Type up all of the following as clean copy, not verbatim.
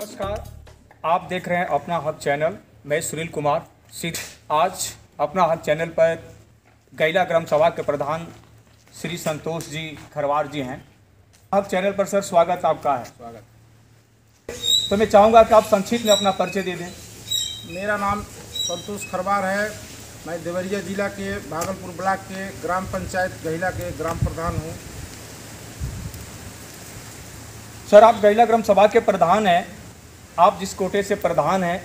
नमस्कार, आप देख रहे हैं अपना हक चैनल। मैं सुनील कुमार सिर्फ आज अपना हक चैनल पर गैला ग्राम सभा के प्रधान श्री संतोष जी खरवार जी हैं। हक चैनल पर सर स्वागत आपका है। स्वागत। तो मैं चाहूँगा कि आप संक्षिप्त में अपना परिचय दे दें। मेरा नाम संतोष खरवार है। मैं देवरिया जिला के भागलपुर ब्लॉक के ग्राम पंचायत गैला के ग्राम प्रधान हूँ। सर, आप गैला ग्राम सभा के प्रधान हैं। आप जिस कोटे से प्रधान हैं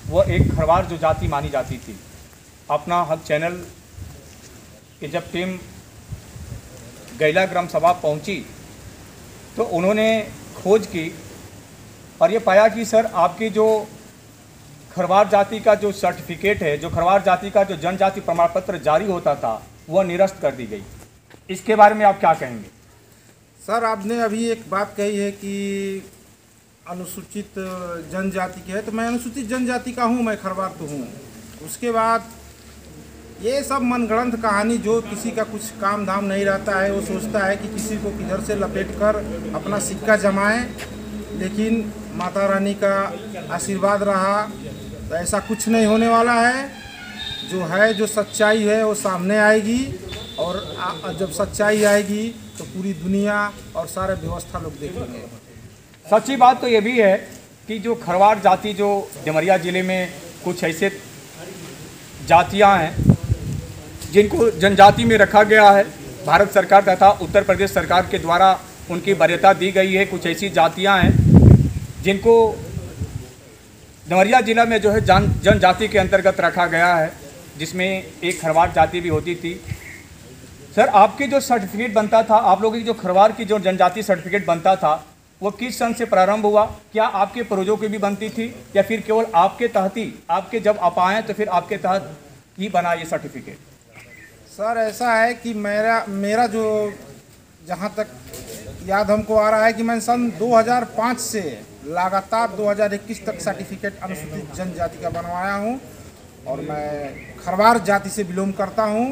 वह एक खरवार जो जाति मानी जाती थी। अपना हक चैनल की जब टीम गैला ग्राम सभा पहुंची तो उन्होंने खोज की और ये पाया कि सर आपकी जो खरवार जाति का जो सर्टिफिकेट है, जो खरवार जाति का जो जनजाति प्रमाण पत्र जारी होता था, वह निरस्त कर दी गई। इसके बारे में आप क्या कहेंगे? सर, आपने अभी एक बात कही है कि अनुसूचित जनजाति के है, तो मैं अनुसूचित जनजाति का हूँ, मैं खरवार तो हूँ। उसके बाद ये सब मनगढ़ंत कहानी, जो किसी का कुछ काम धाम नहीं रहता है, वो सोचता है कि किसी को किधर से लपेट कर अपना सिक्का जमाएं, लेकिन माता रानी का आशीर्वाद रहा तो ऐसा कुछ नहीं होने वाला है। जो सच्चाई है वो सामने आएगी, और जब सच्चाई आएगी तो पूरी दुनिया और सारे व्यवस्था लोग देखेंगे। सच्ची बात तो ये भी है कि जो खरवार जाति, जो देवरिया ज़िले में कुछ ऐसे जातियां हैं जिनको जनजाति में रखा गया है, भारत सरकार तथा उत्तर प्रदेश सरकार के द्वारा उनकी वरीयता दी गई है। कुछ ऐसी जातियां हैं जिनको देवरिया ज़िला में जो है जनजाति के अंतर्गत रखा गया है, जिसमें एक खरवार जाति भी होती थी। सर, आपके जो सर्टिफिकेट बनता था, आप लोगों की जो खरवार की जो जनजाति सर्टिफिकेट बनता था, वो किस सन से प्रारंभ हुआ? क्या आपके पूर्वजों की भी बनती थी या फिर केवल आपके तहत ही, आपके जब आप आए तो फिर आपके तहत ही बना ये सर्टिफिकेट? सर, ऐसा है कि मेरा जो जहाँ तक याद हमको आ रहा है कि मैं सन 2005 से लगातार 2021 तक सर्टिफिकेट अनुसूचित जनजाति का बनवाया हूँ, और मैं खरवार जाति से बिलोंग करता हूँ।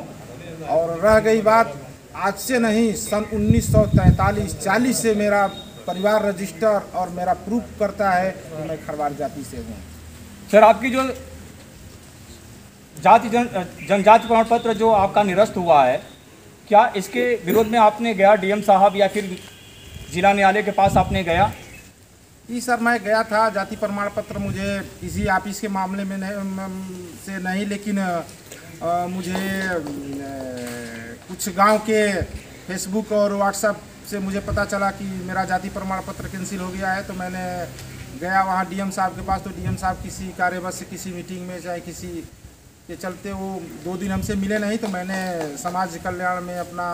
और रह गई बात, आज से नहीं, सन 1943-40 से मेरा परिवार रजिस्टर और मेरा प्रूफ करता है कि मैं खरवार जाति से हूँ। सर, आपकी जो जनजाति प्रमाण पत्र जो आपका निरस्त हुआ है, क्या इसके विरोध में आपने गया डीएम साहब या फिर जिला न्यायालय के पास आपने गया? जी सर, मैं गया था। जाति प्रमाण पत्र मुझे किसी ऑफिस के मामले में नहीं, लेकिन मुझे कुछ गांव के फेसबुक और व्हाट्सएप से मुझे पता चला कि मेरा जाति प्रमाण पत्र कैंसिल हो गया है। तो मैंने गया वहाँ डीएम साहब के पास। तो डीएम साहब किसी कार्यवश से किसी मीटिंग में, चाहे किसी के चलते, वो 2 दिन हमसे मिले नहीं। तो मैंने समाज कल्याण में अपना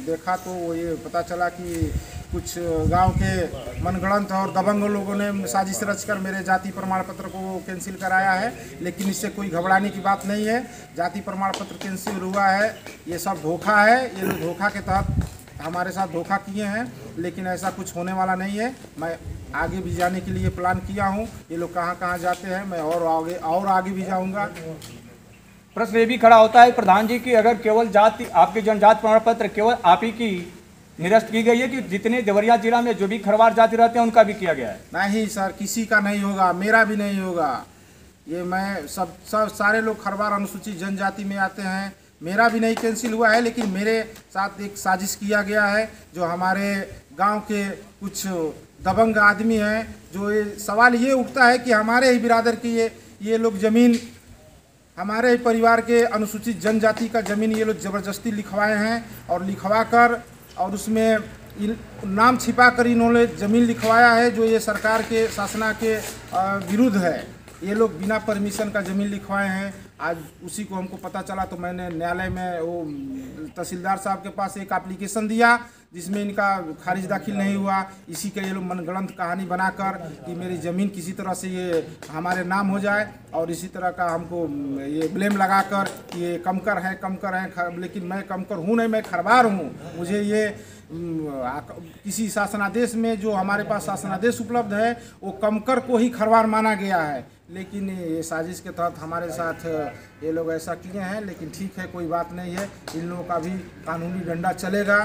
देखा तो ये पता चला कि कुछ गांव के मनगढ़ंत और दबंग लोगों ने साजिश रचकर मेरे जाति प्रमाण पत्र को कैंसिल कराया है। लेकिन इससे कोई घबराने की बात नहीं है। जाति प्रमाण पत्र कैंसिल हुआ है, ये सब धोखा है। ये लोग धोखा के तहत हमारे साथ धोखा किए हैं, लेकिन ऐसा कुछ होने वाला नहीं है। मैं आगे भी जाने के लिए प्लान किया हूँ। ये लोग कहाँ कहाँ जाते हैं, मैं और आगे भी जाऊँगा। प्रश्न ये भी खड़ा होता है प्रधान जी कि अगर केवल जाति, आपके जनजाति प्रमाण पत्र केवल आप ही की निरस्त की गई है कि जितने देवरिया जिला में जो भी खरवार जाति रहते हैं उनका भी किया गया है? नहीं सर, किसी का नहीं होगा, मेरा भी नहीं होगा। ये मैं सब सारे लोग खरवार अनुसूचित जनजाति में आते हैं। मेरा भी नहीं कैंसिल हुआ है, लेकिन मेरे साथ एक साजिश किया गया है। जो हमारे गांव के कुछ दबंग आदमी हैं, जो ये सवाल ये उठता है कि हमारे ही बिरादर की ये लोग ज़मीन, हमारे ही परिवार के अनुसूचित जनजाति का ज़मीन ये लोग ज़बरदस्ती लिखवाए हैं, और लिखवा कर और उसमें नाम छिपा कर इन्होंने ज़मीन लिखवाया है, जो ये सरकार के शासना के विरुद्ध है। ये लोग बिना परमिशन का ज़मीन लिखवाए हैं। आज उसी को हमको पता चला तो मैंने न्यायालय में वो तहसीलदार साहब के पास एक एप्लीकेशन दिया, जिसमें इनका खारिज दाखिल नहीं हुआ। इसी का ये लोग मनगढ़ंत कहानी बनाकर कि मेरी ज़मीन किसी तरह से ये हमारे नाम हो जाए, और इसी तरह का हमको ये ब्लेम लगाकर ये कमकर हैं। लेकिन मैं कमकर हूँ नहीं, मैं खरवार हूँ। मुझे ये किसी शासनादेश में, जो हमारे पास शासनादेश उपलब्ध है, वो कमकर को ही खरवार माना गया है। लेकिन ये साजिश के तहत हमारे साथ ये लोग ऐसा किए हैं। लेकिन ठीक है, कोई बात नहीं है, इन लोगों का भी कानूनी डंडा चलेगा।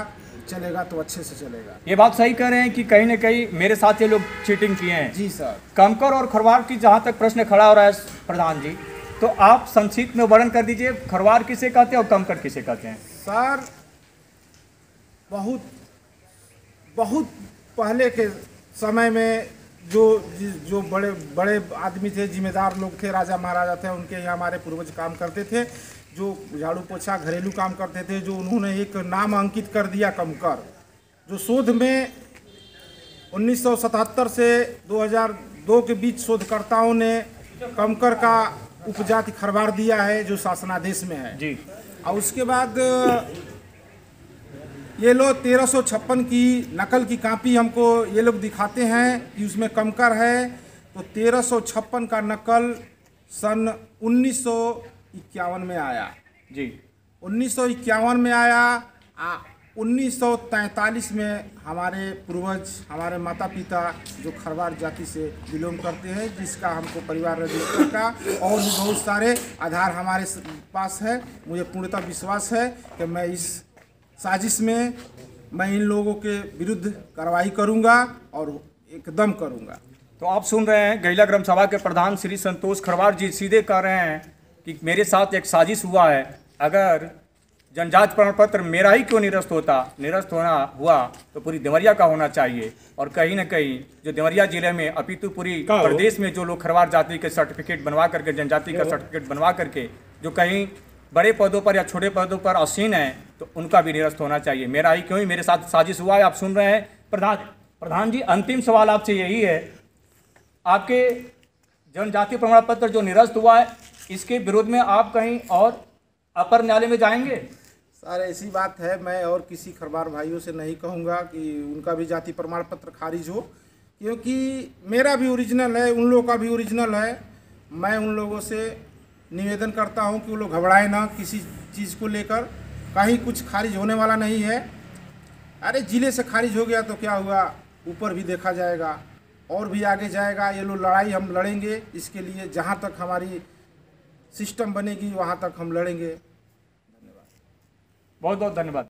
चलेगा तो अच्छे से चलेगा। ये बात सही कह रहे हैं कि कहीं न कहीं मेरे साथ ये लोग चीटिंग किए हैं। जी सर। कमकर और खरवार की जहाँ तक प्रश्न खड़ा हो रहा है प्रधान जी, तो आप संक्षिप्त में वर्णन कर दीजिए, खरवार किसे कहते हैं और कमकर किसे कहते हैं? सर बहुत पहले के समय में जो बड़े बड़े आदमी थे, जिम्मेदार लोग थे, राजा महाराजा थे, उनके यहाँ हमारे पूर्वज काम करते थे, जो झाड़ू पोछा घरेलू काम करते थे, जो उन्होंने एक नाम अंकित कर दिया कमकर, जो शोध में 1977 से 2002 के बीच शोधकर्ताओं ने कमकर का उपजाति खरवार दिया है, जो शासनादेश में है जी। और उसके बाद ये लोग 1356 की नकल की कॉपी हमको ये लोग दिखाते हैं कि उसमें कमकर है, तो 1356 का नकल सन 1951 में आया जी। 1951 में आया। 1943 में हमारे पूर्वज, हमारे माता पिता जो खरवार जाति से बिलोंग करते हैं, जिसका हमको परिवार रजिस्टर का और भी बहुत सारे आधार हमारे पास है, मुझे पूर्णतः विश्वास है कि मैं इस साजिश में इन लोगों के विरुद्ध कार्रवाई करूंगा और एकदम करूंगा। तो आप सुन रहे हैं, गैला ग्राम सभा के प्रधान श्री संतोष खरवार जी सीधे कह रहे हैं कि मेरे साथ एक साजिश हुआ है। अगर जनजाति प्रमाण पत्र मेरा ही क्यों निरस्त होना हुआ तो पूरी देवरिया का होना चाहिए। और कहीं ना कहीं जो देवरिया जिले में अपितु पूरी प्रदेश में जो लोग खरवार जाति के सर्टिफिकेट बनवा करके, जनजाति का सर्टिफिकेट बनवा करके जो कहीं बड़े पदों पर या छोटे पदों पर आसीन है, तो उनका भी निरस्त होना चाहिए। मेरा ही क्यों, मेरे साथ साजिश हुआ है। आप सुन रहे हैं प्रधान जी, अंतिम सवाल आपसे यही है, आपके जनजाति प्रमाण पत्र जो निरस्त हुआ है, इसके विरोध में आप कहीं और अपर न्यायालय में जाएंगे? सर ऐसी बात है, मैं और किसी खरवार भाइयों से नहीं कहूँगा कि उनका भी जाति प्रमाण पत्र खारिज हो, क्योंकि मेरा भी ओरिजिनल है, उन लोगों का भी ओरिजिनल है। मैं उन लोगों से निवेदन करता हूं कि वो लोग घबराए ना किसी चीज़ को लेकर, कहीं कुछ खारिज होने वाला नहीं है। अरे जिले से खारिज हो गया तो क्या हुआ, ऊपर भी देखा जाएगा और भी आगे जाएगा। ये लोग लड़ाई हम लड़ेंगे, इसके लिए जहां तक हमारी सिस्टम बनेगी वहां तक हम लड़ेंगे। बहुत बहुत धन्यवाद।